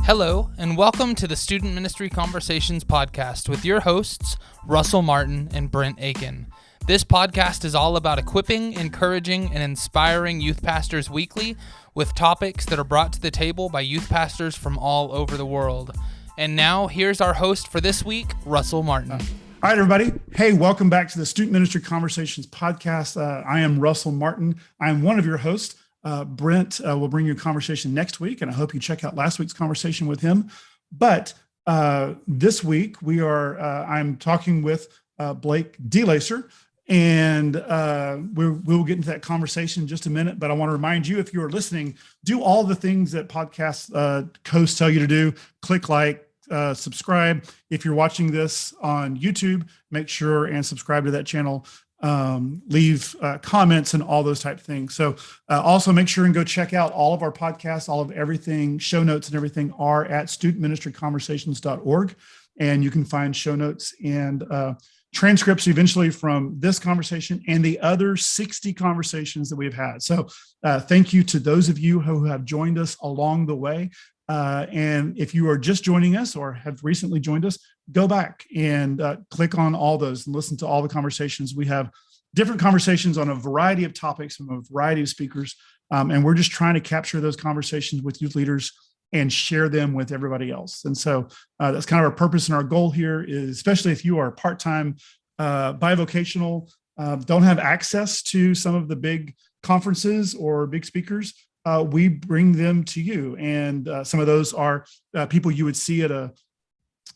Hello, and welcome to the Student Ministry Conversations podcast with your hosts, Russell Martin and Brent Aiken. This podcast is all about equipping, encouraging, and inspiring youth pastors weekly with topics that are brought to the table by youth pastors from all over the world. And now, here's our host for this week, Russell Martin. All right, everybody. Hey, welcome back to the Student Ministry Conversations podcast. I am Russell Martin. I am one of your hosts. Brent will bring you a conversation next week, and I hope you check out last week's conversation with him. But this week, I'm talking with Blake Dellacer, and we will get into that conversation in just a minute. But I want to remind you, if you are listening, do all the things that podcast hosts tell you to do. Click like, subscribe. If you're watching this on YouTube, make sure and subscribe to that channel. Leave comments and all those type of things. So also make sure and go check out all of our podcasts, all of everything, show notes and everything are at studentministryconversations.org. And you can find show notes and transcripts eventually from this conversation and the other 60 conversations that we've had. So thank you to those of you who have joined us along the way. And if you are just joining us or have recently joined us, go back and click on all those and listen to all the conversations. We have different conversations on a variety of topics from a variety of speakers. And we're just trying to capture those conversations with youth leaders and share them with everybody else. And so that's kind of our purpose and our goal here is, especially if you are part-time, bivocational, don't have access to some of the big conferences or big speakers, we bring them to you. And some of those are people you would see at a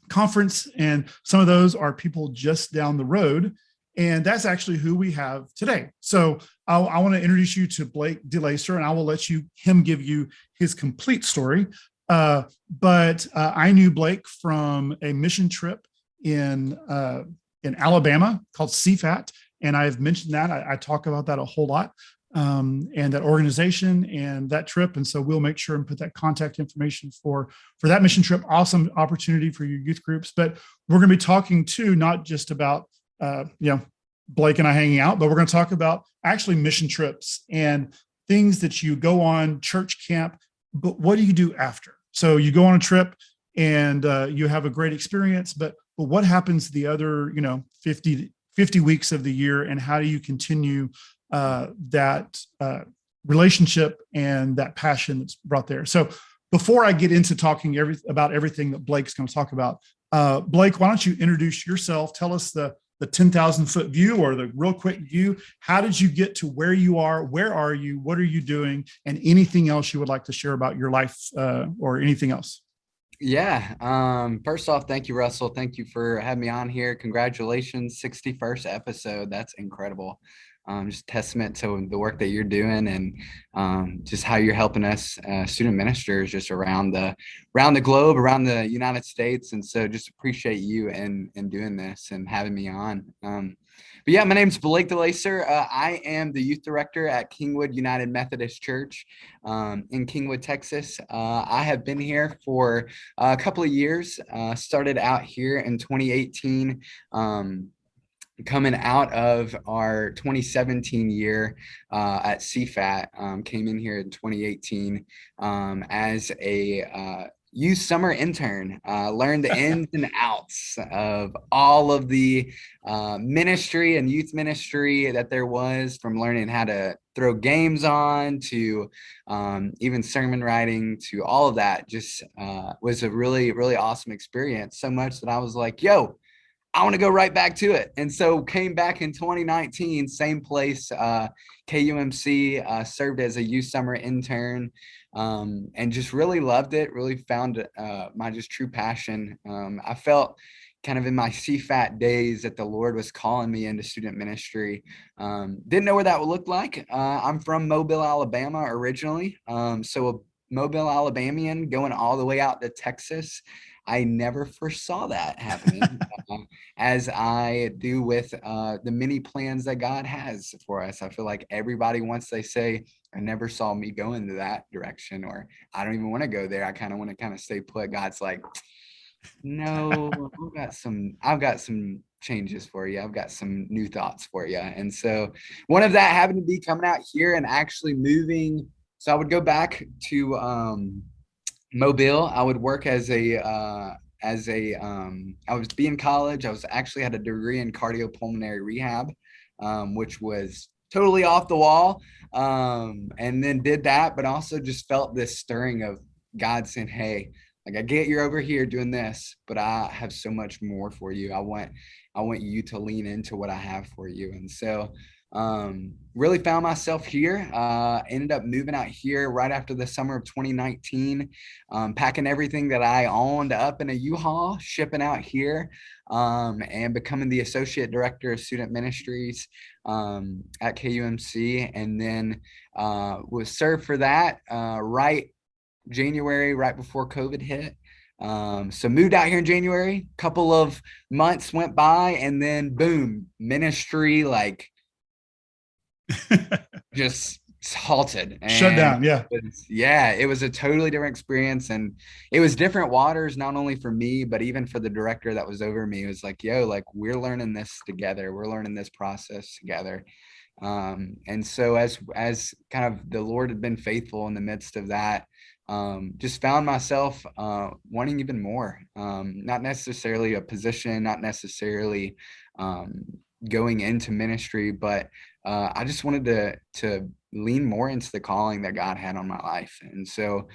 conference, and some of those are people just down the road. And that's actually who we have today. So I want to introduce you to Blake Dellacer, and I will let him give you his complete story. But I knew Blake from a mission trip in Alabama called CFAT. And I've mentioned that. I talk about that a whole lot. And that organization and that trip. And so we'll make sure and put that contact information for that mission trip. Awesome opportunity for your youth groups. But we're going to be talking too, not just about, Blake and I hanging out, but we're going to talk about actually mission trips and things that you go on, church camp, but what do you do after? So you go on a trip and you have a great experience, but what happens the other, 50 weeks of the year, and how do you continue that relationship and that passion that's brought there? So before I get into talking about everything that Blake's going to talk about, Blake, why don't you introduce yourself? Tell us the 10,000 foot view or the real quick view. How did you get to where you are? Where are you? What are you doing? And anything else you would like to share about your life or anything else? Yeah. First off, thank you, Russell. Thank you for having me on here. Congratulations, 61st episode. That's incredible. Just testament to the work that you're doing and just how you're helping us student ministers just around the globe, around the United States. And so just appreciate you and doing this and having me on. But yeah, my name's Blake Dellacer. I am the youth director at Kingwood United Methodist Church in Kingwood, Texas. I have been here for a couple of years, started out here in 2018. Coming out of our 2017 year at CFAT, came in here in 2018 as a youth summer intern, learned the ins and outs of all of the ministry and youth ministry that there was, from learning how to throw games on to even sermon writing to all of that. Just was a really, really awesome experience, so much that I was like, yo, I want to go right back to it. And so came back in 2019, same place, KUMC, served as a youth summer intern, and just really loved it, really found my just true passion. I felt kind of in my CFAT days that the Lord was calling me into student ministry. Didn't know what that would look like. I'm from Mobile, Alabama originally. So a Mobile, Alabamian going all the way out to Texas. I never foresaw that happening, as I do with the many plans that God has for us. I feel like everybody, once they say, I never saw me go into that direction, or I don't even want to go there, I kind of want to stay put. God's like, no, I've got some changes for you. I've got some new thoughts for you. And so one of that happened to be coming out here and actually moving. So I would go back to Mobile. I would work I was in college. I was actually had a degree in cardiopulmonary rehab, which was totally off the wall. And then did that, but also just felt this stirring of God saying, "Hey, like I get you're over here doing this, but I have so much more for you. I want you to lean into what I have for you." And so really found myself here, ended up moving out here right after the summer of 2019, packing everything that I owned up in a U-Haul, shipping out here, and becoming the associate director of student ministries at KUMC. And then was served for that January, right before COVID hit. So moved out here in January, couple of months went by, and then boom, ministry like just halted and Shut down. Yeah. it was a totally different experience, and it was different waters, not only for me but even for the director that was over me. It was like, yo, like we're learning this together, we're learning this process together. And so as kind of the Lord had been faithful in the midst of that, just found myself wanting even more, not necessarily a position, not necessarily going into ministry, but I just wanted to lean more into the calling that God had on my life. And so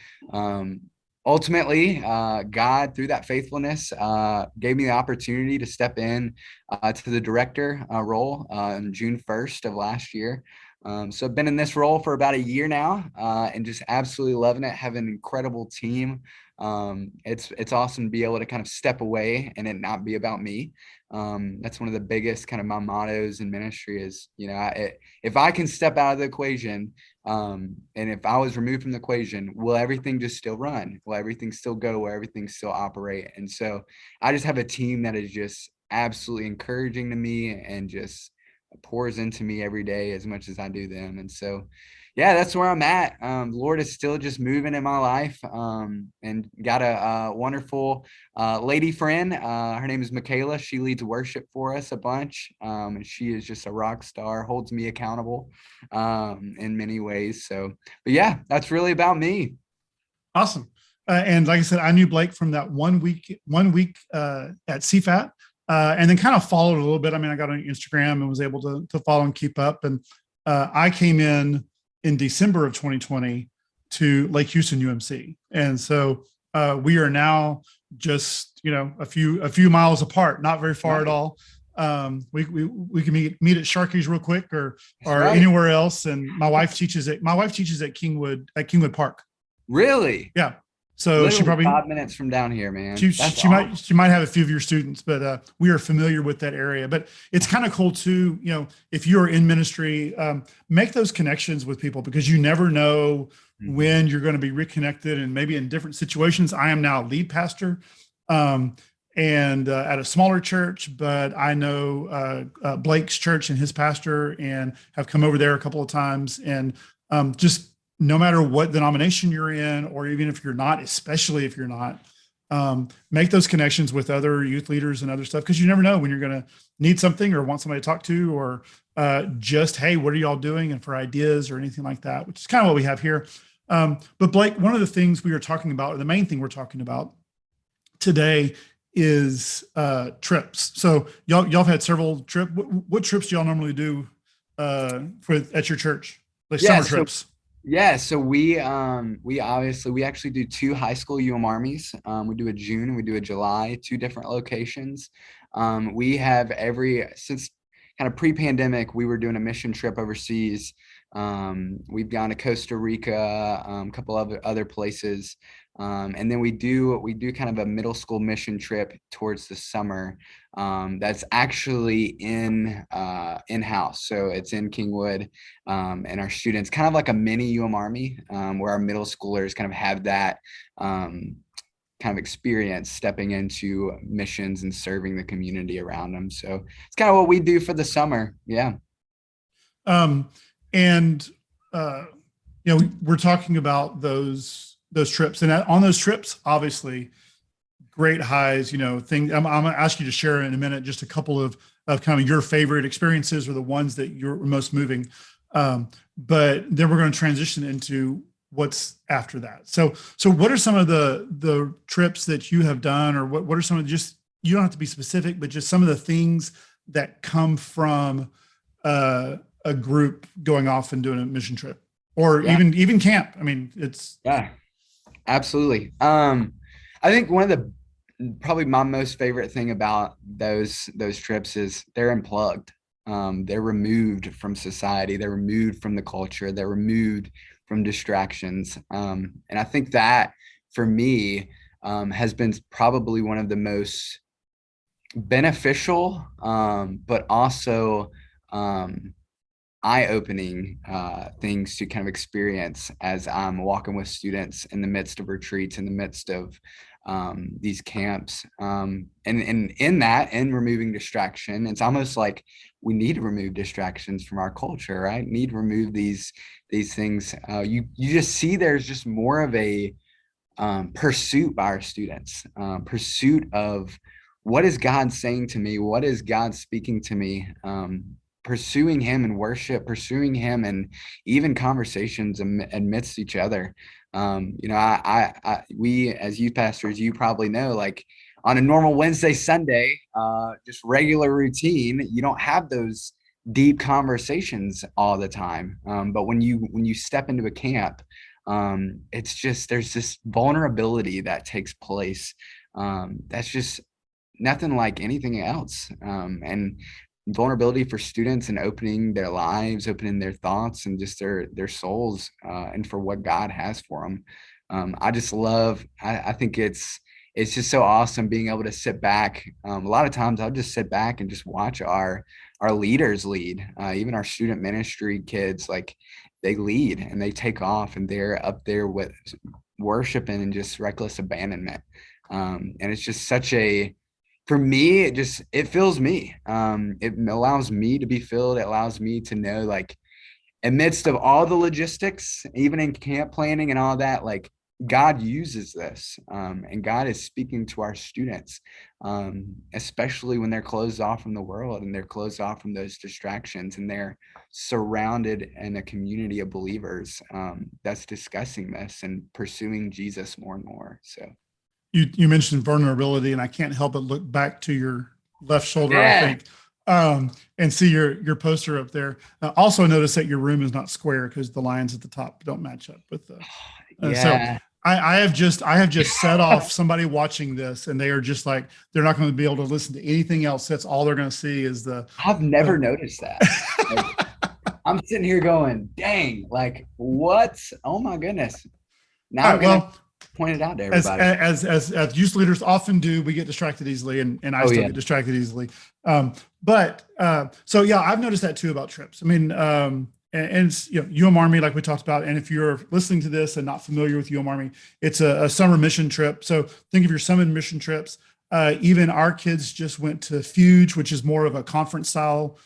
ultimately, God, through that faithfulness, gave me the opportunity to step in to the director role on June 1st of last year. So I've been in this role for about a year now, and just absolutely loving it, have an incredible team. It's awesome to be able to kind of step away and it not be about me. That's one of the biggest kind of my mottos in ministry is, if I can step out of the equation, and if I was removed from the equation, will everything just still run? Will everything still go? Will everything still operate? And so I just have a team that is just absolutely encouraging to me and just pours into me every day as much as I do them. And so, yeah, that's where I'm at. The Lord is still just moving in my life, and got a wonderful lady friend. Her name is Michaela. She leads worship for us a bunch, and she is just a rock star, holds me accountable in many ways. So, but yeah, that's really about me. Awesome. And like I said, I knew Blake from that one week at CFAT, and then kind of followed a little bit. I mean, I got on Instagram and was able to follow and keep up. And I came in December of 2020 to Lake Houston UMC. And so we are now just, a few miles apart, not very far at all. We can meet at Sharky's real quick or anywhere else. And my wife teaches at Kingwood Park. Really? Yeah. So literally she probably 5 minutes from down here, man. She might have a few of your students, but we are familiar with that area. But it's kind of cool too, if you're in ministry, make those connections with people, because you never know when you're going to be reconnected, and maybe in different situations. I am now lead pastor, and at a smaller church, but I know Blake's church and his pastor, and have come over there a couple of times, and just no matter what denomination you're in, or even if you're not, especially if you're not, make those connections with other youth leaders and other stuff, because you never know when you're going to need something or want somebody to talk to, or just, hey, what are y'all doing? And for ideas or anything like that, which is kind of what we have here. But Blake, one of the things we were talking about, or the main thing we're talking about today, is trips. So y'all have had several trips. What trips do y'all normally do at your church? Like summer trips? Yeah, so we actually do 2 high school armies. We do a June and we do a July, 2 different locations. We have since kind of pre-pandemic, we were doing a mission trip overseas. We've gone to Costa Rica, a couple of other places. And then we do kind of a middle school mission trip towards the summer. That's actually in-house. So it's in Kingwood, and our students, kind of like a mini Army, where our middle schoolers kind of have that kind of experience stepping into missions and serving the community around them. So it's kind of what we do for the summer. Yeah. We're talking about those trips, and on those trips, obviously great highs, things. I'm going to ask you to share in a minute, just a couple of kind of your favorite experiences, or the ones that you're most moving. But then we're going to transition into what's after that. So what are some of the trips that you have done, or what are some of just, you don't have to be specific, but just some of the things that come from a group going off and doing a mission trip, or Yeah. even camp? I mean, it's Yeah, absolutely. I think one of the probably my most favorite thing about those trips is they're unplugged. They're removed from society. They're removed from the culture. They're removed from distractions. And I think that for me has been probably one of the most beneficial, but also eye-opening things to kind of experience as I'm walking with students in the midst of retreats, in the midst of these camps. And in that, in removing distraction, it's almost like we need to remove distractions from our culture, right? Need to remove these things. You just see there's just more of a pursuit by our students, pursuit of what is God saying to me? What is God speaking to me? Pursuing him in worship, pursuing him and even conversations amidst each other. We as youth pastors, you probably know, like on a normal Wednesday, Sunday, just regular routine, you don't have those deep conversations all the time. But when you step into a camp, it's just, there's this vulnerability that takes place. That's just nothing like anything else. And vulnerability for students and opening their lives, opening their thoughts and just their souls, and for what God has for them. I just love, I think it's just so awesome being able to sit back. A lot of times I'll just sit back and just watch our leaders lead, even our student ministry kids, like they lead and they take off and they're up there with worshiping and just reckless abandonment. And it's just such a, for me, it fills me. It allows me to be filled. It allows me to know, like, amidst of all the logistics, even in camp planning and all that, like God uses this, and God is speaking to our students, especially when they're closed off from the world and they're closed off from those distractions and they're surrounded in a community of believers that's discussing this and pursuing Jesus more and more. So. you mentioned vulnerability, and I can't help but look back to your left shoulder, Yeah. I think, and see your poster up there. Also notice that your room is not square because the lines at the top don't match up with the. Yeah. So I have just set off somebody watching this, and they are just like, they're not going to be able to listen to anything else. That's all they're going to see is the. I've never noticed that. Like, I'm sitting here going, dang, like what? Oh my goodness. Now I'm gonna point it out to everybody. As youth leaders often do, we get distracted easily, and I still get distracted easily. So yeah, I've noticed that too about trips. I mean, and you know, UM Army, like we talked about, and if you're listening to this and not familiar with UM Army, it's a summer mission trip. So think of your summer mission trips. Even our kids just went to Fuge, which is more of a conference style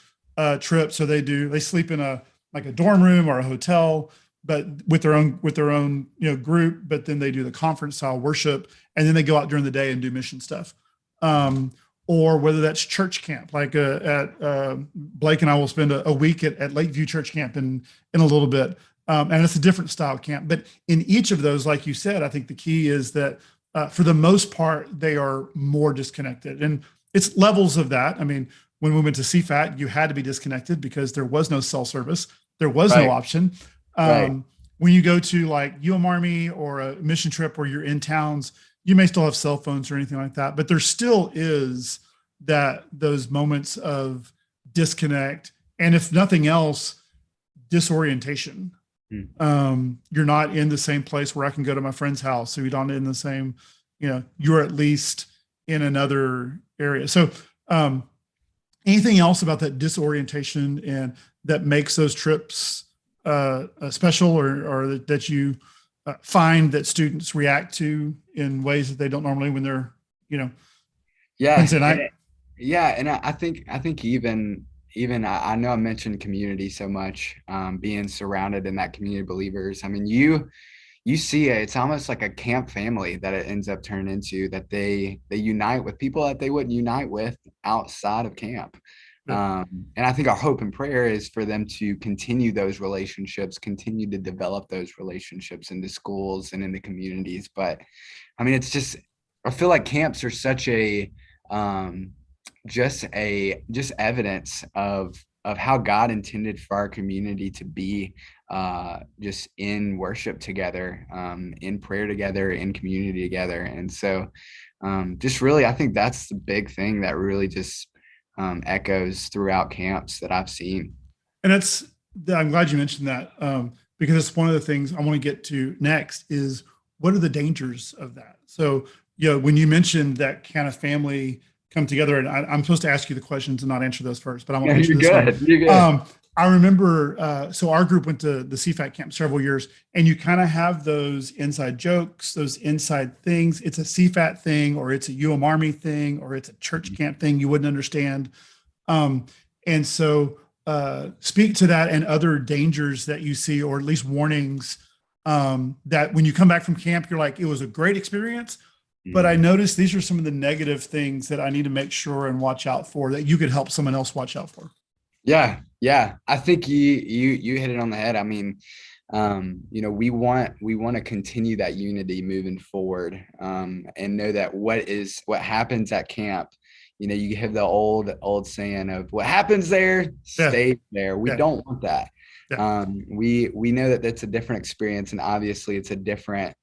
trip. So they sleep in a dorm room or a hotel, but with their own group. But then they do the conference style worship, and then they go out during the day and do mission stuff. Or whether that's church camp, like Blake and I will spend a week at Lakeview Church Camp in a little bit, and it's a different style camp. But in each of those, like you said, I think the key is that for the most part they are more disconnected, and it's levels of that. I mean, when we went to CFAT, you had to be disconnected because there was no cell service, there was no option. When you go to like UM Army or a mission trip where you're in towns, you may still have cell phones or anything like that, but there still is those moments of disconnect. And if nothing else, disorientation. You're not in the same place where I can go to my friend's house. So you're not in the same, you're at least in another area. So anything else about that disorientation and that makes those trips special, or that you find that students react to in ways that they don't normally when they're, Wednesday night? And I think even I know I mentioned community so much, being surrounded in that community of believers. I mean, you see it's almost like a camp family that it ends up turning into, that they unite with people that they wouldn't unite with outside of camp. Yeah. And I think our hope and prayer is for them to continue those relationships, continue to develop those relationships in the schools and in the communities. But I mean, it's just, I feel like camps are such a, just evidence of how God intended for our community to be, just in worship together, in prayer together, in community together. And so just really, I think that's the big thing that really just echoes throughout camps that I've seen. And I'm glad you mentioned that, because it's one of the things I want to get to next is what are the dangers of that? So, when you mentioned that kind of family come together, and I'm supposed to ask you the questions and not answer those first, but I want to answer this one. You're good. I remember, so our group went to the CFAT camp several years, and you kind of have those inside jokes, those inside things. It's a CFAT thing, or it's a UM Army thing, or it's a church camp thing you wouldn't understand. And so speak to that and other dangers that you see, or at least warnings, that when you come back from camp, you're like, it was a great experience, but I noticed these are some of the negative things that I need to make sure and watch out for that you could help someone else watch out for. Yeah. I think you hit it on the head. I mean, we want to continue that unity moving forward, and know that what happens at camp, you have the old saying of what happens there stays there. We don't want that. We know that that's a different experience, and obviously it's a different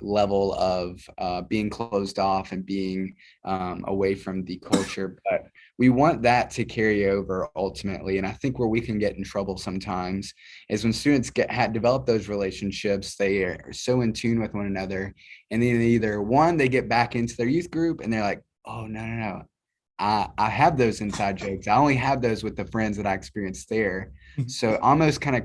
level of being closed off and being away from the culture, but we want that to carry over ultimately. And I think where we can get in trouble sometimes is when students develop those relationships. They are so in tune with one another, and then either one, they get back into their youth group and they're like, oh no, I have those inside jokes. I only have those with the friends that I experienced there. So almost kind of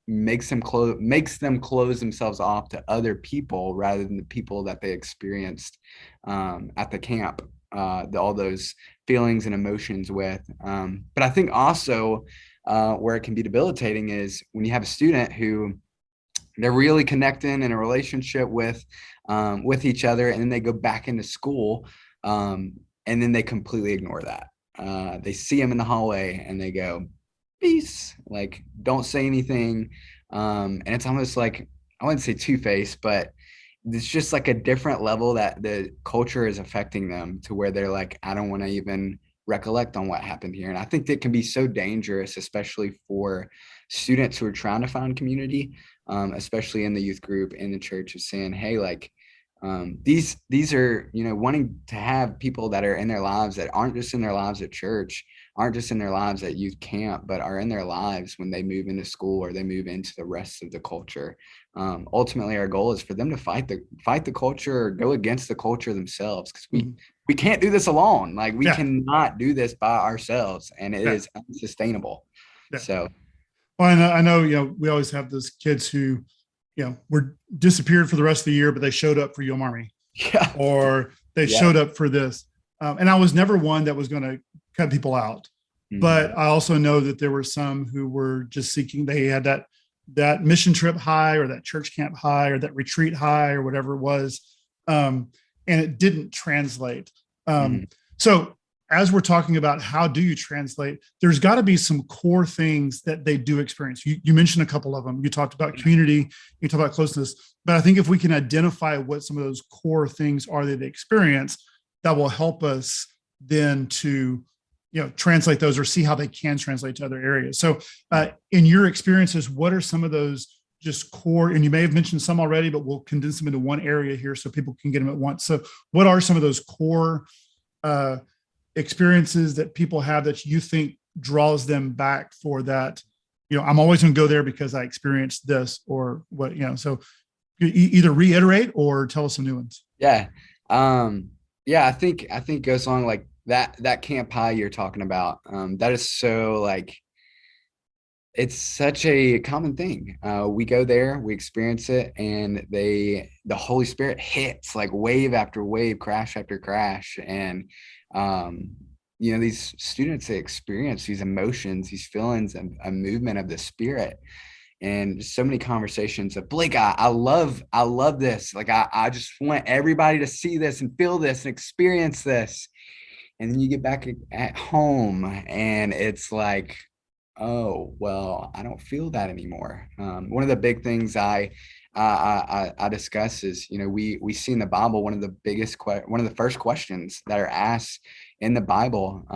makes them close themselves off to other people rather than the people that they experienced at the camp, all those feelings and emotions with. But I think also where it can be debilitating is when you have a student who they're really connecting in a relationship with each other, and then they go back into school, and then they completely ignore that. They see him in the hallway and they go, peace, like don't say anything. And it's almost like, I wouldn't say two-faced, but it's just like a different level that the culture is affecting them to where they're like, I don't want to even recollect on what happened here. And I think that can be so dangerous, especially for students who are trying to find community, especially in the youth group, in the church, of saying, hey, like, these are, wanting to have people that are in their lives that aren't just in their lives at church, aren't just in their lives at youth camp, but are in their lives when they move into school or they move into the rest of the culture. Ultimately, our goal is for them to fight the culture, or go against the culture themselves, because we can't do this alone. Like we cannot do this by ourselves, and it is unsustainable. So, well, I know, we always have those kids who, were disappeared for the rest of the year, but they showed up for UM Army, or they showed up for this. And I was never one that was going to cut people out, but I also know that there were some who were just seeking. They had that mission trip high, or that church camp high, or that retreat high, or whatever it was, and it didn't translate. So as we're talking about how do you translate, there's got to be some core things that they do experience. You mentioned a couple of them. You talked about community, you talked about closeness, but I think if we can identify what some of those core things are that they experience, that will help us then to, translate those, or see how they can translate to other areas. So in your experiences, what are some of those just core, and you may have mentioned some already, but we'll condense them into one area here so people can get them at once. So what are some of those core experiences that people have that you think draws them back for that? I'm always going to go there because I experienced this, or what, so either reiterate or tell us some new ones. I think it goes along like that camp high you're talking about. That is so, like, it's such a common thing. We go there, we experience it, and the Holy Spirit hits like wave after wave, crash after crash. And, these students, they experience these emotions, these feelings, and a movement of the Spirit. And so many conversations of, Blake, I love this. Like, I just want everybody to see this and feel this and experience this. And then you get back at home and it's like, oh, well, I don't feel that anymore. One of the big things I discuss is, we see in the Bible, one of the first questions that are asked in the Bible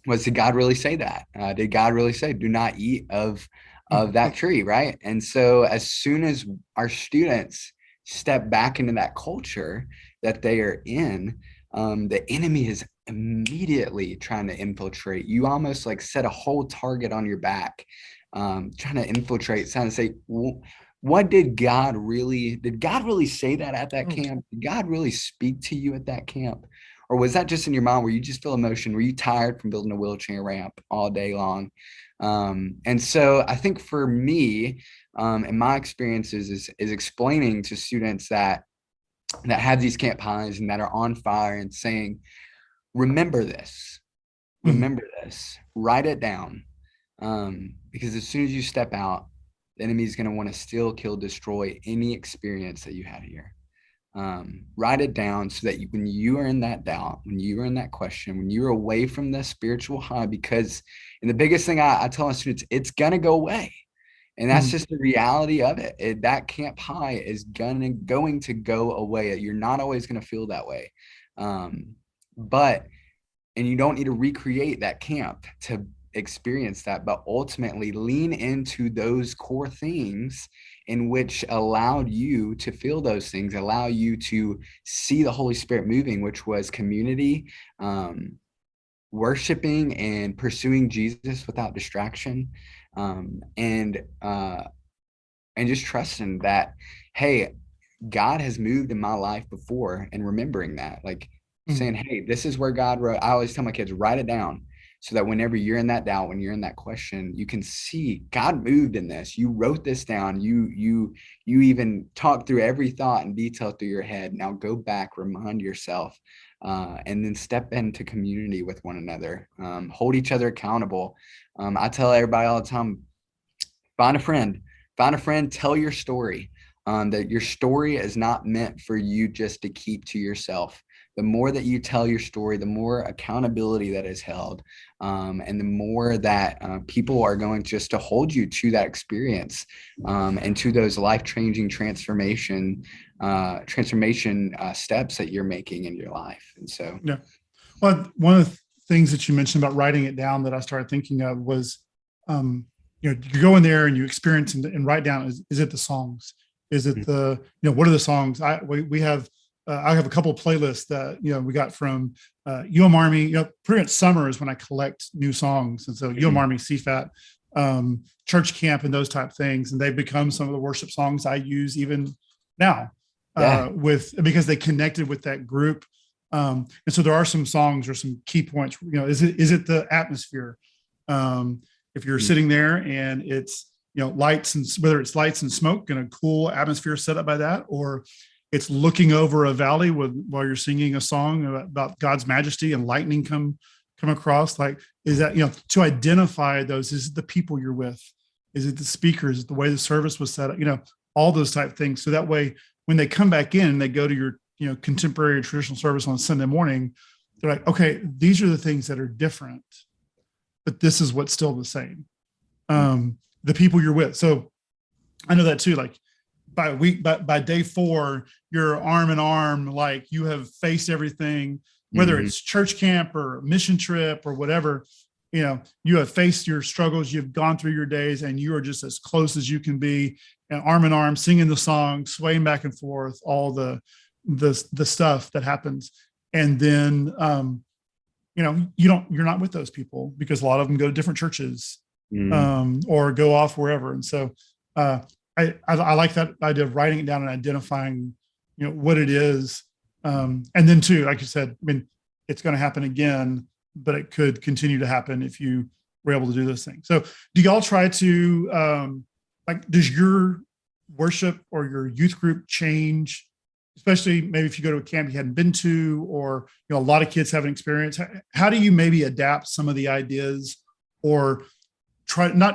was, did God really say that? Did God really say, do not eat of that tree, right? And so as soon as our students step back into that culture that they are in, the enemy is immediately trying to infiltrate. You almost like set a whole target on your back, trying to infiltrate, trying to say, what did God really say that at that camp? Did God really speak to you at that camp? Or was that just in your mind where you just feel emotion? Were you tired from building a wheelchair ramp all day long? And so I think for me, in my experiences is explaining to students that have these camp highs and that are on fire and saying, remember this, write it down. Because as soon as you step out, the enemy is going to want to steal, kill, destroy any experience that you had here. Write it down so that when you are in that doubt, when you are in that question, when you're away from the spiritual high, because, and the biggest thing I tell my students, it's going to go away. And that's just the reality of it. That camp high is going to go away. You're not always going to feel that way. And you don't need to recreate that camp to experience that, but ultimately lean into those core things in which allowed you to feel those things, allow you to see the Holy Spirit moving, which was community, worshiping and pursuing Jesus without distraction, and just trusting that, hey, God has moved in my life before, and remembering that, like saying, hey, this is where God wrote. I always tell my kids, write it down, so that whenever you're in that doubt, when you're in that question, you can see God moved in this. You wrote this down. You even talked through every thought in detail through your head. Now go back, remind yourself, and then step into community with one another. Hold each other accountable. I tell everybody all the time, find a friend, tell your story. That your story is not meant for you just to keep to yourself. The more that you tell your story, the more accountability that is held, and the more that people are going just to hold you to that experience, and to those life-changing transformation steps that you're making in your life. And so, yeah. Well, one of the things that you mentioned about writing it down that I started thinking of was, you go in there and you experience and write down, is it the songs? Is it the, what are the songs? We have, I have a couple of playlists that, we got from Army, pretty much summer is when I collect new songs. And so Army, CFAT, church camp and those type things. And they've become some of the worship songs I use even now, because they connected with that group. And so there are some songs or some key points, is it the atmosphere? If you're sitting there and it's, lights, and whether it's lights and smoke and a cool atmosphere set up by that, or it's looking over a valley while you're singing a song about God's majesty and lightning come across, like, is that, to identify those, is it the people you're with? Is it the speakers? Is it the way the service was set up? All those type of things. So that way, when they come back in and they go to your, contemporary traditional service on Sunday morning, they're like, okay, these are the things that are different, but this is what's still the same. The people you're with. So I know that too, like by day 4, you're arm in arm, like you have faced everything, whether it's church camp or mission trip or whatever, you have faced your struggles, you've gone through your days, and you are just as close as you can be, and arm in arm, singing the song, swaying back and forth, all the stuff that happens. And then, you're not with those people because a lot of them go to different churches, or go off wherever. And so I like that idea of writing it down and identifying, what it is. And then too, like you said, I mean, it's going to happen again, but it could continue to happen if you were able to do this thing. So do y'all try to, does your worship or your youth group change, especially maybe if you go to a camp you hadn't been to, or, a lot of kids haven't experienced? How do you maybe adapt some of the ideas, or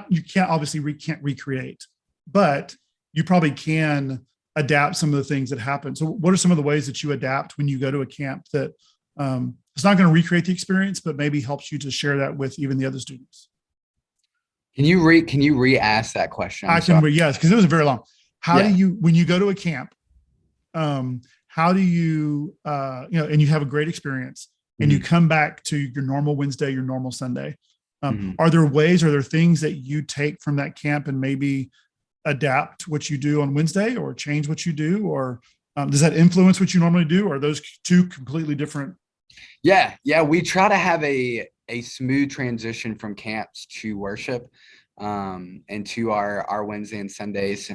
you can't recreate, but you probably can adapt some of the things that happen. So what are some of the ways that you adapt when you go to a camp that It's not going to recreate the experience, but maybe helps you to share that with even the other students. Can you re-ask that question? Yes, because it was very long. How do you, when you go to a camp, how do you, and you have a great experience and you come back to your normal Wednesday, your normal Sunday, are there things that you take from that camp and maybe adapt what you do on Wednesday or change what you do? Or does that influence what you normally do? Or are those two completely different? Yeah. We try to have a smooth transition from camps to worship and to our Wednesday and Sundays.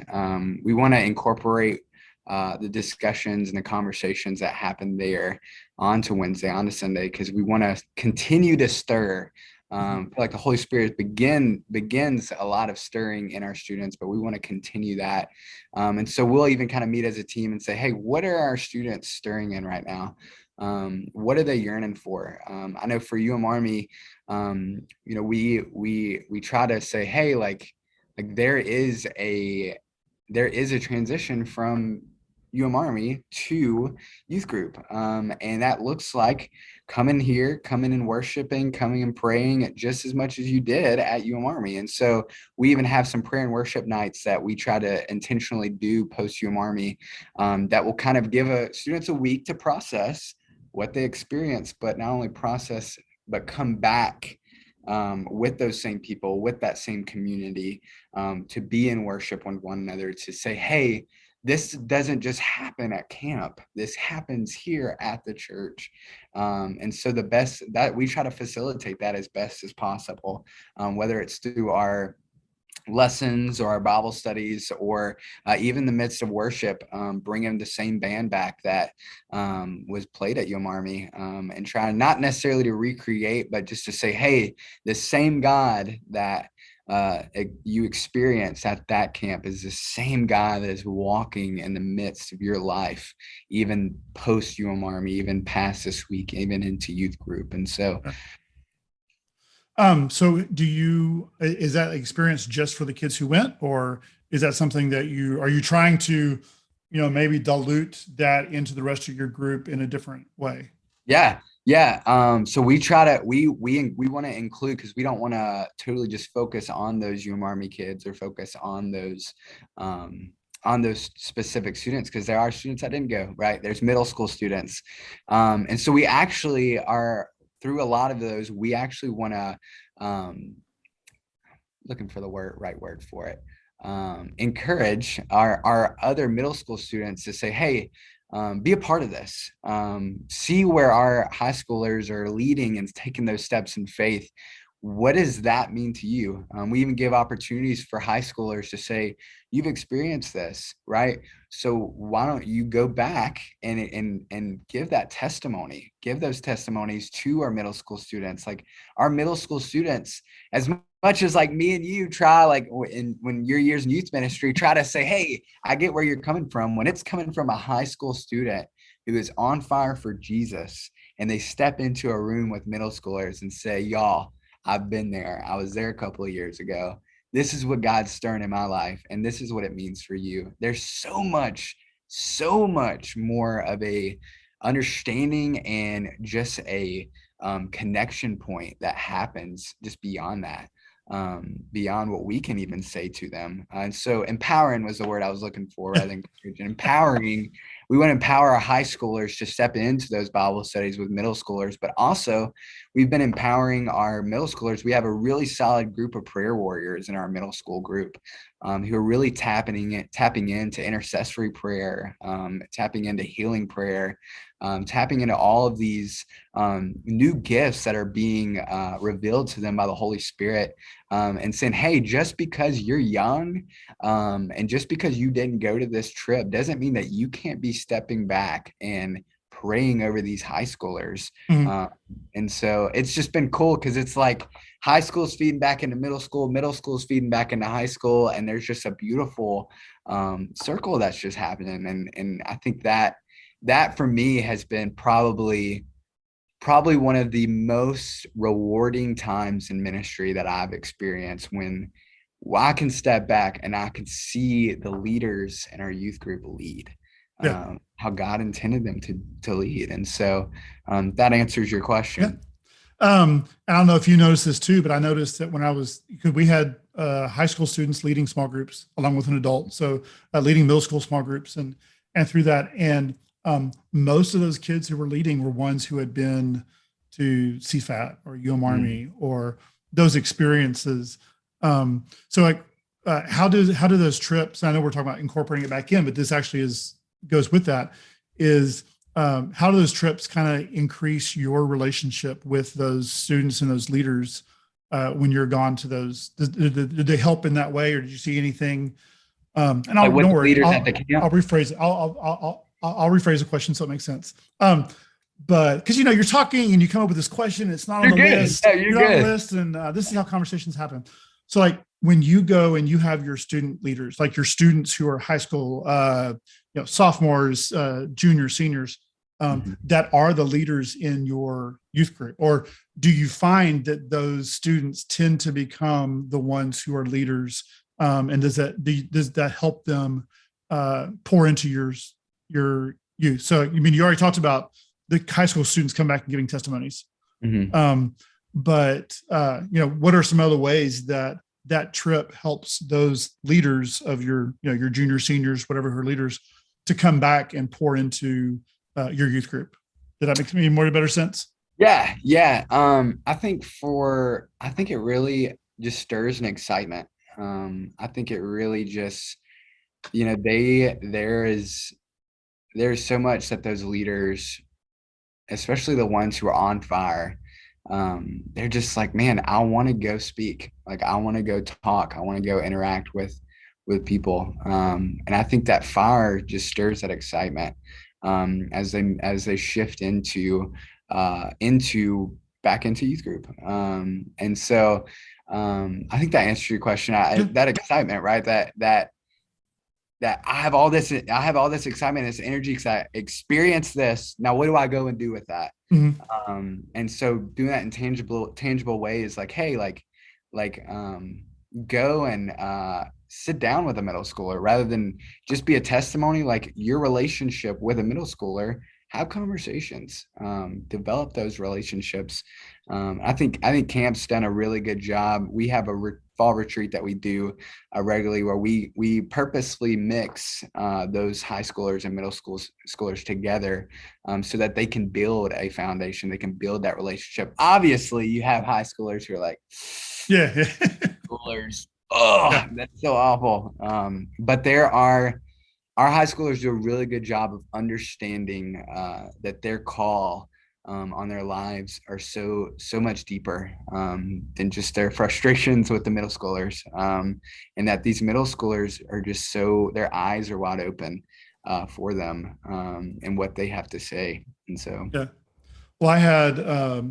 We want to incorporate the discussions and the conversations that happen there onto Wednesday, onto Sunday, because we want to continue to stir. I feel like the Holy Spirit begins a lot of stirring in our students, but we want to continue that. And so we'll even kind of meet as a team and say, hey, what are our students stirring in right now? What are they yearning for? I know for UM Army, we try to say, hey, like there is a transition from UM Army to youth group. And that looks like coming here, coming and worshiping, coming and praying just as much as you did at UM Army. And so we even have some prayer and worship nights that we try to intentionally do post UM Army that will kind of give students a week to process what they experience, but not only process, but come back with those same people, with that same community, to be in worship with one another, to say, hey, this doesn't just happen at camp. This happens here at the church. And so the best that we try to facilitate that as best as possible, whether it's through our lessons or our Bible studies, or even in the midst of worship, bringing the same band back that was played at UM Army, and try not necessarily to recreate, but just to say, hey, the same God that you experience at that camp is the same God that is walking in the midst of your life, even post UM Army, even past this week, even into youth group. And so so is that experience just for the kids who went, or is that something that are you trying to, maybe dilute that into the rest of your group in a different way? Yeah. So we try to, we want to include, because we don't want to totally just focus on those UM Army kids or focus on those specific students, because there are students that didn't go, right? There's middle school students. And so we actually are, through a lot of those, we actually want to, looking for the right word for it, encourage our other middle school students to say, hey, be a part of this. See where our high schoolers are leading and taking those steps in faith. What does that mean to you? We even give opportunities for high schoolers to say, you've experienced this, right? So why don't you go back and give that testimony, give those testimonies to our middle school students. Like our middle school students, as much as like me and you try, like when your years in youth ministry, try to say, hey, I get where you're coming from. When it's coming from a high school student who is on fire for Jesus, and they step into a room with middle schoolers and say, y'all, I've been there. I was there a couple of years ago. This is what God's stirring in my life, and this is what it means for you. There's so much more of a understanding and just a connection point that happens just beyond that, beyond what we can even say to them. And so empowering was the word I was looking for, rather than empowering. We want to empower our high schoolers to step into those Bible studies with middle schoolers, but also we've been empowering our middle schoolers. We have a really solid group of prayer warriors in our middle school group, who are really tapping into intercessory prayer, tapping into healing prayer, tapping into all of these new gifts that are being revealed to them by the Holy Spirit, and saying, hey, just because you're young, and just because you didn't go to this trip doesn't mean that you can't be stepping back and praying over these high schoolers. And so it's just been cool, because it's like high school's feeding back into middle school's feeding back into high school, and there's just a beautiful circle that's just happening. And I think that for me has been probably one of the most rewarding times in ministry that I've experienced, when I can step back and I can see the leaders in our youth group lead. Yeah. how God intended them to lead. And so that answers your Yeah. question. I don't know if you noticed this too, but I noticed that because we had high school students leading small groups along with an adult, so leading middle school small groups, and through that, and most of those kids who were leading were ones who had been to CFAT or UM Army or those experiences. So like, how do those trips? I know we're talking about incorporating it back in, but this actually goes with that. Is how do those trips kind of increase your relationship with those students and those leaders when you're gone to those? Did they help in that way, or did you see anything? And Like with don't the worry, leaders at the camp? I'll rephrase it. I'll rephrase the question so it makes sense. But because you're talking and you come up with this question, it's not on the list. Yeah, you're not on the good. list, and this is how conversations happen. So like when you go and you have your student leaders, like your students who are high school, sophomores, juniors, seniors, that are the leaders in your youth group, or do you find that those students tend to become the ones who are leaders? And does that help them pour into your youth? So I mean, you already talked about the high school students come back and giving testimonies. But what are some other ways that trip helps those leaders of your junior, seniors, whatever, who are leaders, to come back and pour into your youth group? Did that make me more better sense? Yeah. I think it really just stirs an excitement. I think it really just, there's so much that those leaders, especially the ones who are on fire, they're just like, man, I want to go speak. Like, I want to go talk. I want to go interact with people. And I think that fire just stirs that excitement as they shift into back into youth group. And so I think that answers your question. That excitement, right? That I have all this excitement, this energy, because I experienced this. Now, what do I go and do with that? And so doing that in tangible ways, like, hey, go and sit down with a middle schooler rather than just be a testimony. Like, your relationship with a middle schooler, have conversations, develop those relationships. I think camp's done a really good job. We have a fall retreat that we do regularly, where we purposely mix those high schoolers and middle schoolers together, so that they can build a foundation, they can build that relationship. Obviously, you have high schoolers who are like, yeah. schoolers, that's so awful. But our high schoolers do a really good job of understanding that their call on their lives are so much deeper than just their frustrations with the middle schoolers, and that these middle schoolers are just their eyes are wide open for them and what they have to say. And so, yeah. Well, I had a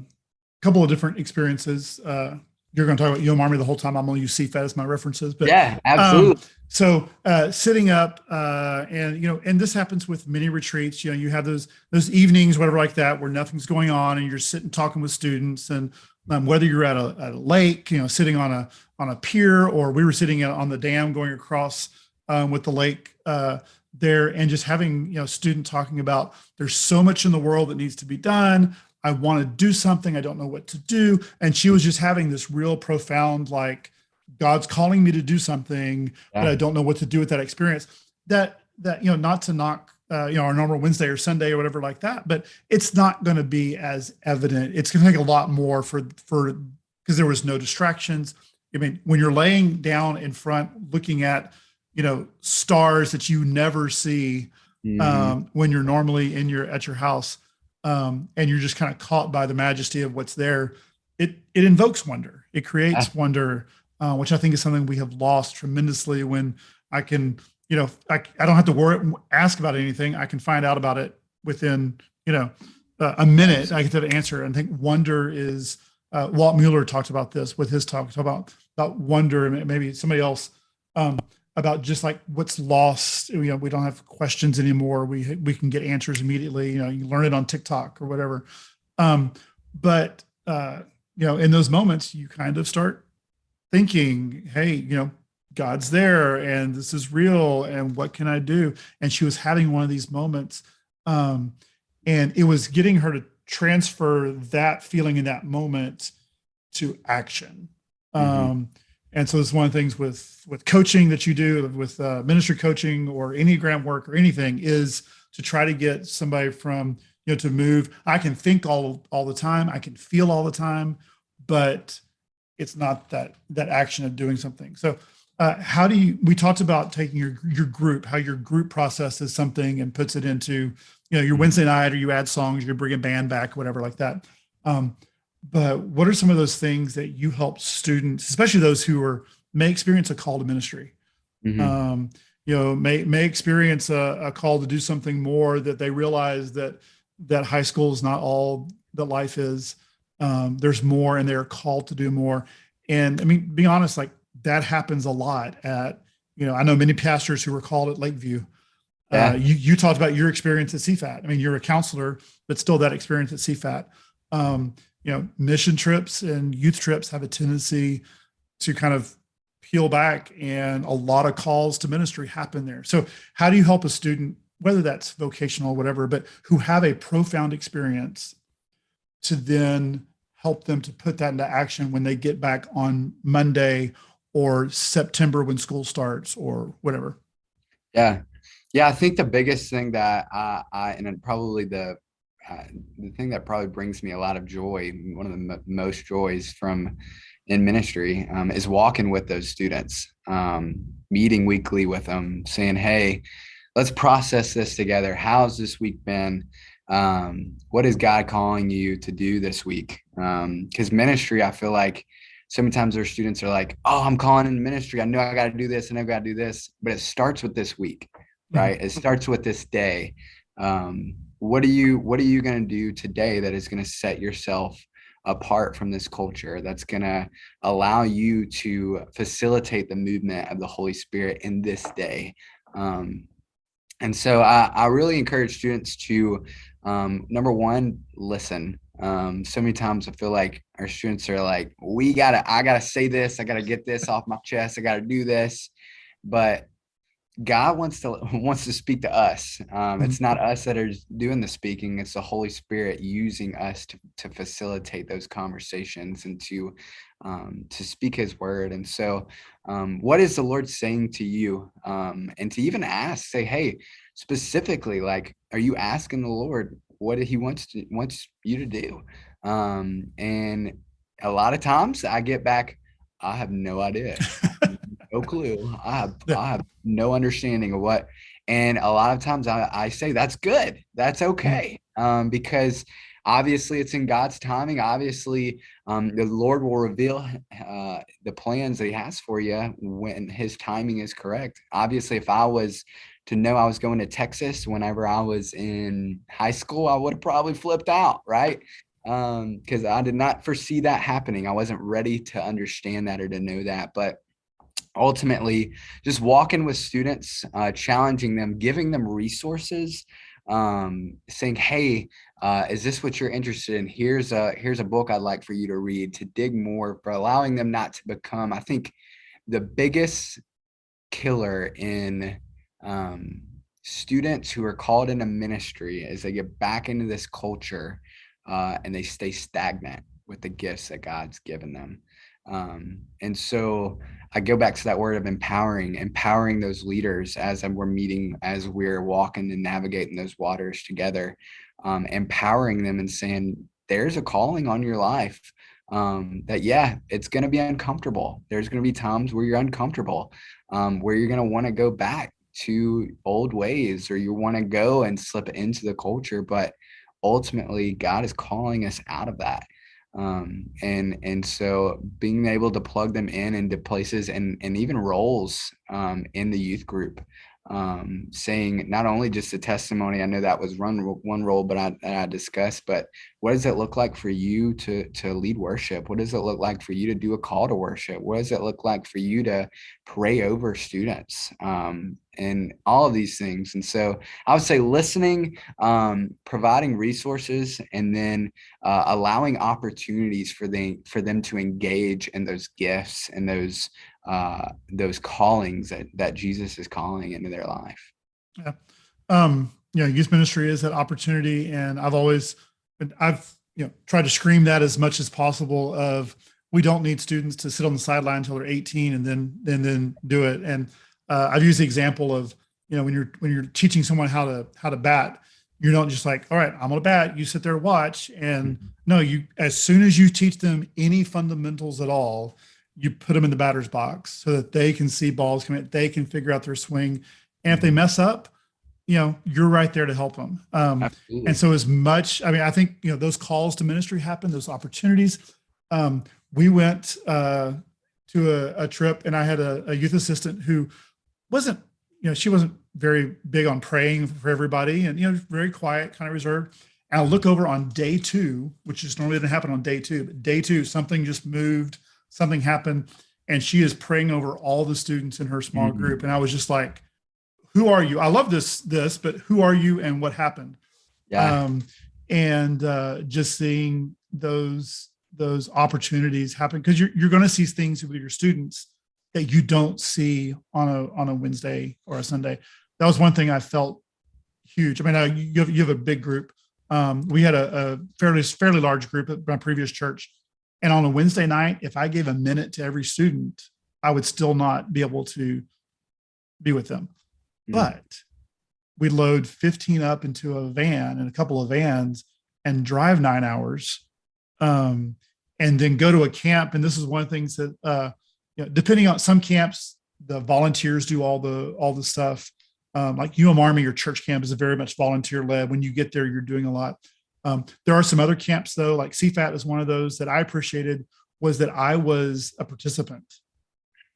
couple of different experiences. You're going to talk about UM Army the whole time. I'm going to use CFAT as my references, but yeah, absolutely. So sitting up and this happens with many retreats, you have those evenings, whatever like that, where nothing's going on and you're sitting talking with students, and whether you're at a lake, sitting on a pier, or we were sitting on the dam going across with the lake there, and just having, student talking about, there's so much in the world that needs to be done. I want to do something. I don't know what to do. And she was just having this real profound, like, God's calling me to do something, but I don't know what to do with that experience. That not to knock our normal Wednesday or Sunday or whatever like that, but it's not going to be as evident. It's going to take a lot more for because there was no distractions. I mean, when you're laying down in front, looking at stars that you never see when you're normally at your house, and you're just kind of caught by the majesty of what's there, it invokes wonder. It creates wonder. Which I think is something we have lost tremendously. When I can, I don't have to ask about anything. I can find out about it within, a minute. I get to answer. And I think wonder is, Walt Mueller talked about this with his talk about wonder, and maybe somebody else, about just like what's lost. We don't have questions anymore. We can get answers immediately. You learn it on TikTok or whatever. But in those moments, you kind of start thinking, hey, God's there and this is real and what can I do? And she was having one of these moments. And it was getting her to transfer that feeling in that moment to action. And so it's one of the things with coaching that you do, with ministry coaching or Enneagram work or anything, is to try to get somebody from, to move. I can think all the time, I can feel all the time, but it's not that action of doing something. So how do you, we talked about taking your group, how your group processes something and puts it into, your Wednesday night, or you add songs, you bring a band back, whatever like that. But what are some of those things that you help students, especially those who may experience a call to ministry, may experience a call to do something more, that they realize that high school is not all that life is. There's more, and they're called to do more. And I mean, be honest, like that happens a lot at, I know many pastors who were called at Lakeview. Yeah. You talked about your experience at CFAT. I mean, you're a counselor, but still that experience at CFAT. Mission trips and youth trips have a tendency to kind of peel back, and a lot of calls to ministry happen there. So how do you help a student, whether that's vocational or whatever, but who have a profound experience, to then help them to put that into action when they get back on Monday or September when school starts or whatever? Yeah. I think the biggest thing that and probably the thing that probably brings me a lot of joy, one of the most joys in ministry, is walking with those students, meeting weekly with them, saying, hey, let's process this together. How's this week been? What is God calling you to do this week? Because ministry, I feel like so many times our students are like, oh, I'm calling in ministry. I know I got to do this and I've got to do this, but it starts with this week, right? It starts with this day. What are you going to do today that is going to set yourself apart from this culture, that's going to allow you to facilitate the movement of the Holy Spirit in this day? And so I really encourage students to, number one, listen. So many times I feel like our students are like, I gotta say this, I gotta get this off my chest, I gotta do this. But God wants to speak to us. It's not us that are doing the speaking. It's the Holy Spirit using us to facilitate those conversations and to speak His word. And so, what is the Lord saying to you? And to even say, hey, specifically, like, are you asking the Lord what He wants you to do? And a lot of times I get back, I have no idea. No clue. I have no understanding of what. And a lot of times I say, that's good. That's okay. Because obviously it's in God's timing. Obviously, the Lord will reveal the plans that He has for you when His timing is correct. Obviously, if I was to know I was going to Texas whenever I was in high school, I would have probably flipped out, right? Because I did not foresee that happening. I wasn't ready to understand that or to know that. But ultimately, just walking with students, challenging them, giving them resources, saying, hey, is this what you're interested in? Here's a book I'd like for you to read, to dig more, for allowing them not to become, I think the biggest killer in students who are called into ministry is they get back into this culture and they stay stagnant with the gifts that God's given them. And so I go back to that word of empowering those leaders as we're walking and navigating those waters together, empowering them and saying, there's a calling on your life, that, it's going to be uncomfortable. There's going to be times where you're uncomfortable, where you're going to want to go back to old ways, or you want to go and slip into the culture. But ultimately, God is calling us out of that. And so being able to plug them into places and even roles in the youth group, saying not only just a testimony, I know that was one role, but I discussed, but what does it look like for you to lead worship? What does it look like for you to do a call to worship? What does it look like for you to pray over students? And all of these things. And so I would say listening, providing resources, and then allowing opportunities for them to engage in those gifts and those those callings that Jesus is calling into their life. Yeah. Youth ministry is that opportunity. And I've tried to scream that as much as possible of, we don't need students to sit on the sideline until they're 18 and then do it. And I've used the example of, when you're teaching someone how to bat, you're not just like, all right, I'm gonna bat, you sit there and watch. And no, as soon as you teach them any fundamentals at all, you put them in the batter's box so that they can see balls come in, they can figure out their swing. And if they mess up, you're right there to help them. And so I think, those calls to ministry happen, those opportunities. We went to a trip, and I had a youth assistant who wasn't, she wasn't very big on praying for everybody, and, very quiet, kind of reserved. And I'll look over on day 2, which is normally didn't happen on day 2, but day 2, something just moved, something happened, and she is praying over all the students in her small group. And I was just like, who are you? I love this, but who are you and what happened? Yeah. Just seeing those opportunities happen, because you're going to see things with your students that you don't see on a Wednesday or a Sunday. That was one thing I felt huge. I mean, you have a big group. We had a fairly large group at my previous church, and on a Wednesday night, if I gave a minute to every student, I would still not be able to be with them. But we'd load 15 up into a van and a couple of vans and drive 9 hours, and then go to a camp. And this is one of the things that, depending on some camps, the volunteers do all the stuff. Like Army, your church camp is very much volunteer led. When you get there, you're doing a lot. There are some other camps though, like CFAT is one of those that I appreciated, was that I was a participant.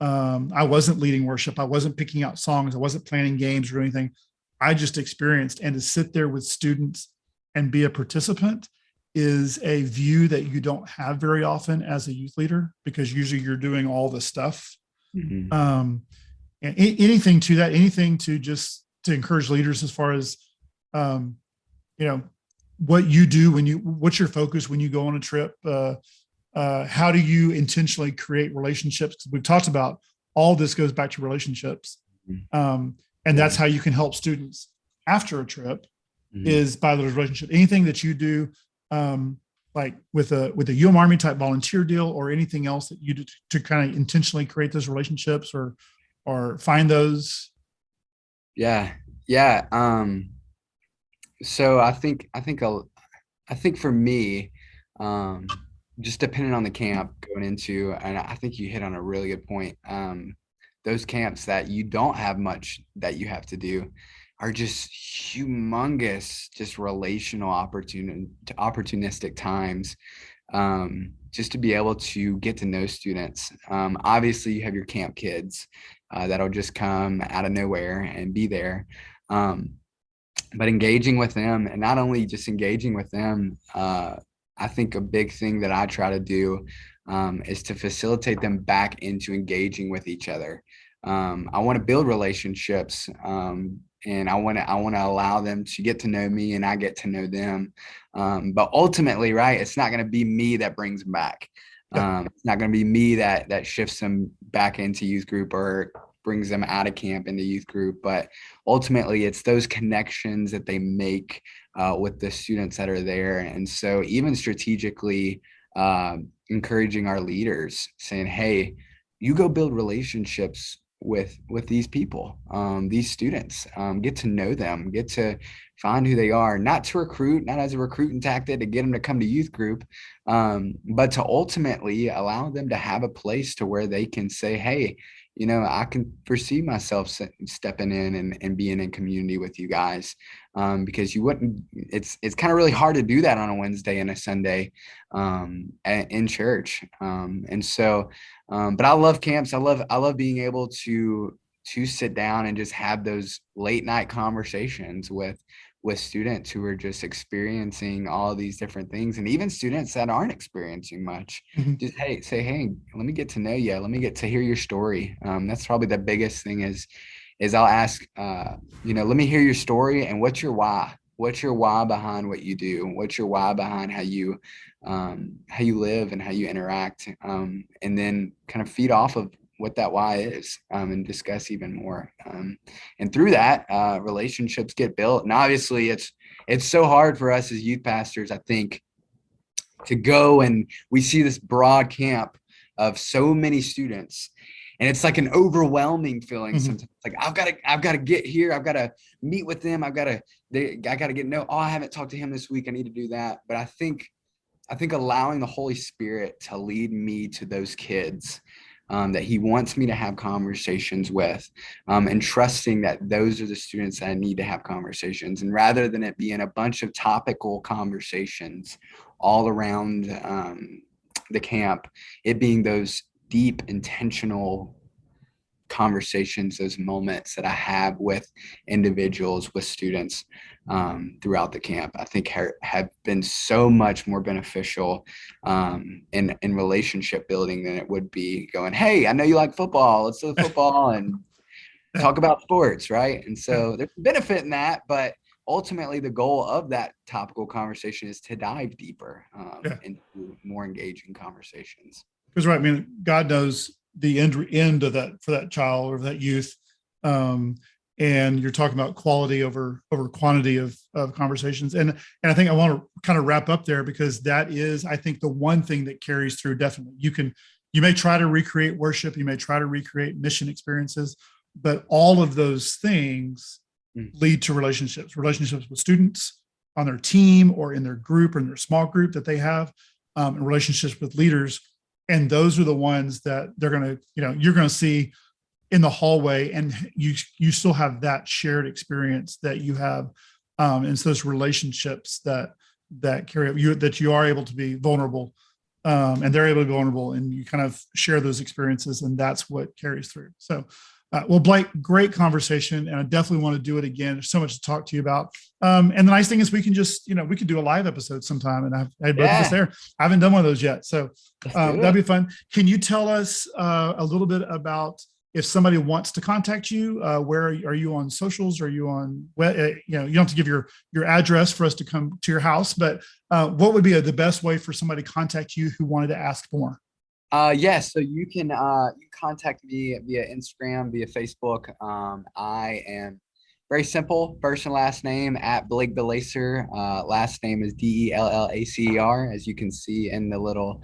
I wasn't leading worship. I wasn't picking out songs. I wasn't planning games or anything. I just experienced, and to sit there with students and be a participant is a view that you don't have very often as a youth leader, because usually you're doing all the stuff. And anything to that, anything to just to encourage leaders as far as, what you do what's your focus when you go on a trip? How do you intentionally create relationships? Because we've talked about all this goes back to relationships. And that's how you can help students after a trip is by those relationships. Anything that you do, like with a Army type volunteer deal or anything else that you do to kind of intentionally create those relationships or find those. Yeah. So I think for me, just depending on the camp going into, and I think you hit on a really good point. Those camps that you don't have much that you have to do are just humongous, just relational opportunistic times, just to be able to get to know students. Obviously you have your camp kids that'll just come out of nowhere and be there. But engaging with them, and not only just engaging with them, I think a big thing that I try to do is to facilitate them back into engaging with each other. I want to build relationships, and I want to allow them to get to know me, and I get to know them. But ultimately, right, it's not going to be me that brings them back. It's not going to be me that shifts them back into youth group or brings them out of camp into youth group. But ultimately, it's those connections that they make with the students that are there. And so even strategically encouraging our leaders, saying, hey, you go build relationships with these people, these students, get to know them, get to find who they are, not to recruit, not as a recruiting tactic to get them to come to youth group, but to ultimately allow them to have a place to where they can say, hey, I can foresee myself stepping in and being in community with you guys, because it's kind of really hard to do that on a Wednesday and a Sunday in church. And so, but I love camps. I love being able to sit down and just have those late night conversations with students who are just experiencing all these different things, and even students that aren't experiencing much. Just say, hey, let me get to know you. Let me get to hear your story. That's probably the biggest thing is I'll ask, let me hear your story, and what's your why? What's your why behind what you do? What's your why behind how you live and how you interact? And then kind of feed off of what that why is, and discuss even more. And through that, relationships get built. And obviously it's so hard for us as youth pastors, I think, to go, and we see this broad camp of so many students, and it's like an overwhelming feeling. Sometimes like I've got to get here. I've got to meet with them. I got to get I haven't talked to him this week. I need to do that. But I think allowing the Holy Spirit to lead me to those kids that he wants me to have conversations with, and trusting that those are the students that I need to have conversations. And rather than it being a bunch of topical conversations all around the camp, it being those deep, intentional conversations, those moments that I have with individuals, with students throughout the camp, I think have been so much more beneficial in relationship building than it would be going, hey, I know you like football. Let's do football and talk about sports, right? And so there's a benefit in that, but ultimately the goal of that topical conversation is to dive deeper into more engaging conversations. Because right, I mean, God knows the end of that for that child or that youth, and you're talking about quality over quantity of conversations. And I think I want to kind of wrap up there, because that is, I think, the one thing that carries through. Definitely, you may try to recreate worship, you may try to recreate mission experiences, but all of those things lead to relationships with students on their team or in their group or in their small group that they have, and relationships with leaders. And those are the ones that they're going to, you're going to see in the hallway, and you still have that shared experience that you have. And it's those relationships that carry up that you are able to be vulnerable, and they're able to be vulnerable, and you kind of share those experiences, and that's what carries through. So, well, Blake, great conversation, and I definitely want to do it again. There's so much to talk to you about. And the nice thing is we can just, we could do a live episode sometime, and I had both of us there. I haven't done one of those yet. So that'd be fun. Can you tell us a little bit about if somebody wants to contact you, where are you on socials? Are you on, you don't have to give your address for us to come to your house, but what would be the best way for somebody to contact you who wanted to ask more? Yes, so you can contact me via Instagram, via Facebook. I am very simple, first and last name at Blake Dellacer. Last name is Dellacer, as you can see in the little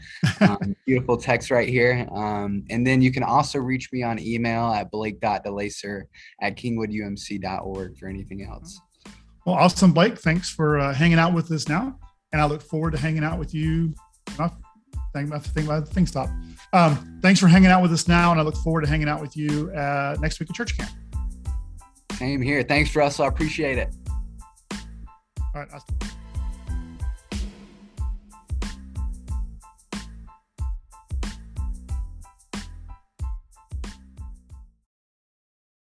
beautiful text right here. And then you can also reach me on email at blake.dellacer@kingwoodumc.org for anything else. Well, awesome, Blake. Thanks for hanging out with us now. And I look forward to hanging out with you. Thanks for hanging out with us now, and I look forward to hanging out with you next week at church camp. Same here. Thanks, Russell. I appreciate it. All right.